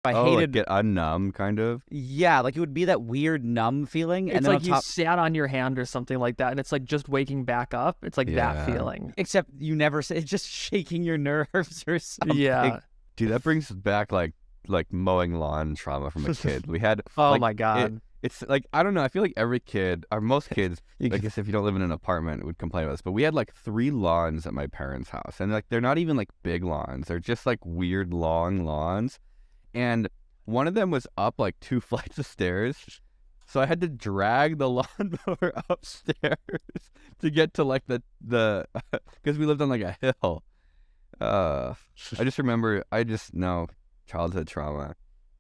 I like hated get unnumb, kind of. Yeah, like it would be that weird numb feeling, It's and then like on you top, sat on your hand or something like that, and it's like just waking back up. It's like that Yeah. feeling. except you never say it's just shaking your nerves or something. Yeah. Dude, that brings back like mowing lawn trauma from a kid. We had Oh like, my God. it's like, I don't know, I feel like every kid, or most kids, I guess if you don't live in an apartment, would complain about this, but we had like 3 lawns at my parents' house, and like they're not even like big lawns, they're just like weird long lawns, and one of them was up like 2 flights of stairs, so I had to drag the lawnmower upstairs to get to like the because we lived on like a hill. I just remember, no, childhood trauma.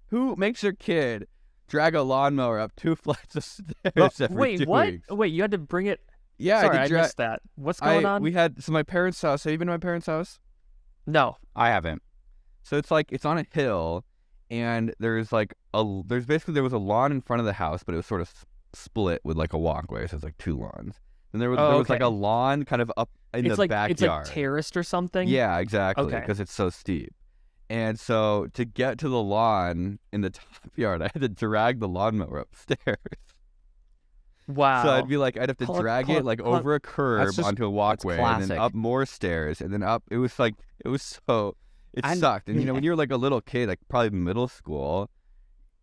Who makes your kid drag a lawnmower up 2 flights of stairs every Wait, 2 what? weeks? Wait, you had to bring it? Yeah, Sorry, I I did missed that. What's going on? We had, so my parents' house, have you been to my parents' house? No. I haven't. So it's like, it's on a hill, and there's like there was a lawn in front of the house, but it was sort of split with like a walkway, so it's like 2 lawns. And there was like okay. a lawn kind of up in the backyard. It's like terraced or something? Yeah, exactly, Okay. because it's so steep. And so to get to the lawn in the top yard, I had to drag the lawnmower upstairs. Wow. So I'd have to drag it like over a curb onto a walkway, and then classic. up more stairs, and then up. It sucked. And you know, when you're like a little kid, like probably middle school,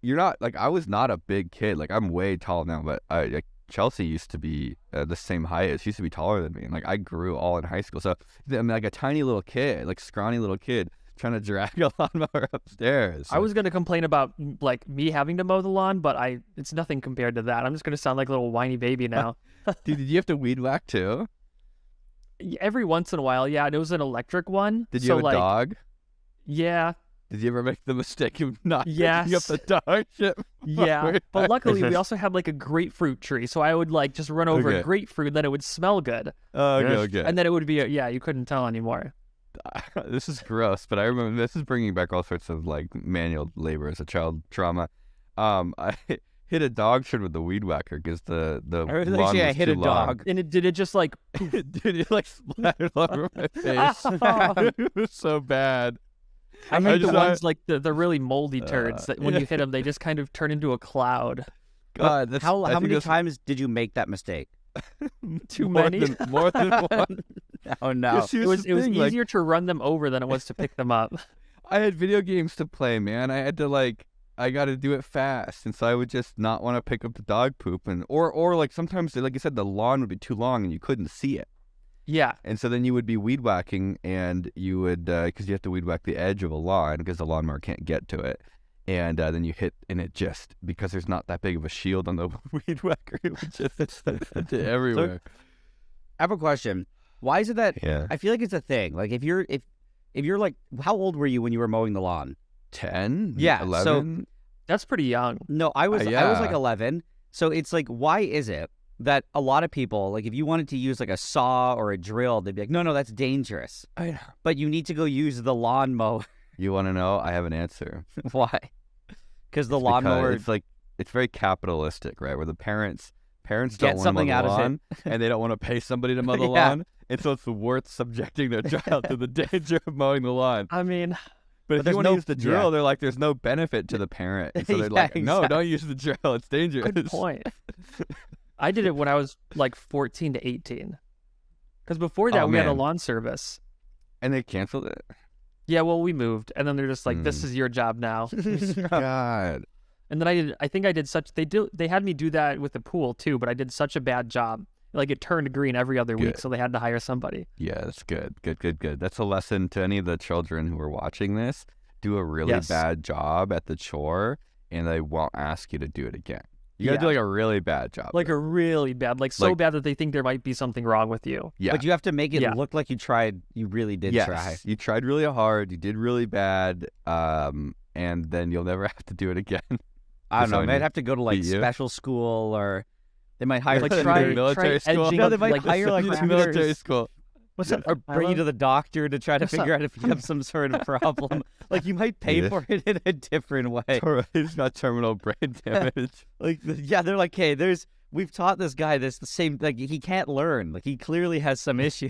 you're not like, I was not a big kid. Like I'm way tall now, but like Chelsea used to be the same height. She used to be taller than me, and like I grew all in high school. So I'm like a tiny little kid, like scrawny little kid, trying to drag a lawnmower upstairs. I was going to complain about like me having to mow the lawn, but it's nothing compared to that. I'm just going to sound like a little whiny baby now. Dude, did you have to weed whack too? Every once in a while, yeah. And it was an electric one. Did you have a dog? Yeah. Did you ever make the mistake of not picking Yes. up the dog shit? Yeah. But luckily, we also had like a grapefruit tree. So I would like just run over Okay. a grapefruit, then it would smell good. Okay. And then it would be, you couldn't tell anymore. This is gross, but I remember this is bringing back all sorts of like manual labor as a child trauma. I hit a dog shit with the weed whacker because the lawn was I hit too a dog. And did it just like, long. Dude, it like splattered all over my face. It was so bad. I hate the just- ones like the really moldy turds that when you hit them, they just kind of turn into a cloud. God, that's, How I think many that's times did you make that mistake? Too more many. more than one. Oh no. See, It this was is the thing, like, easier to run them over than it was to pick them up. I had video games to play, man. I had to I got to do it fast, and so I would just not want to pick up the dog poop, and or like sometimes, like you said, the lawn would be too long and you couldn't see it, Yeah. and so then you would be weed whacking, and you would because you have to weed whack the edge of a lawn because the lawnmower can't get to it, and then you hit, and it just, because there's not that big of a shield on the weed whacker, it would just hit everywhere. I have a question. Why is it that Yeah, I feel like it's a thing? Like if you're like, how old were you when you were mowing the lawn? 10, Yeah, so- 11. That's pretty young. No, I was yeah. like 11. So it's like, why is it that a lot of people, like if you wanted to use like a saw or a drill, they'd be like, no, that's dangerous. But you need to go use the lawnmower. You want to know? I have an answer. Why? Because the lawnmower. It's like, it's very capitalistic, right? Where the parents Get don't want to mow something the out of it. lawn, and they don't want to pay somebody to mow the Yeah. lawn, and so it's worth subjecting their child to the danger of mowing the lawn. I mean, But if there's you want to no- use the drill, yeah. they're like, there's no benefit to the parent, and so they're Yeah, like, no, exactly. don't use the drill, it's dangerous. good point. I did it when I was like 14 to 18. Because before that, Oh, we had a man. lawn service. And they canceled it. Yeah, well, we moved. And then they're just like, this is your job now. God, And then they had me do that with the pool too, but I did such a bad job. Like it turned green every other week, Good. so they had to hire somebody. yeah, that's good. That's a lesson to any of the children who are watching this. Do a really Yes. bad job at the chore, and they won't ask you to do it again. You gotta Yeah. do like a really bad job. Like there. a really bad, like so Like- bad that they think there might be something wrong with you. Yeah. But you have to make it Yeah. look like you really did Yes, try. you tried really hard. You did really bad, and then you'll never have to do it again. I don't know. Someone They might have to go to like beat you. special school, or they might hire Like Like try military try school. edging, No, they might like, hire like military trainers. school. What's up? or bring you to the doctor to try to What's up? figure out if you have some sort of problem. Like you might pay Yeah. for it in a different way. He's got terminal brain damage. Like yeah, they're like, hey, we've taught this guy the same, like he can't learn. Like he clearly has some issue.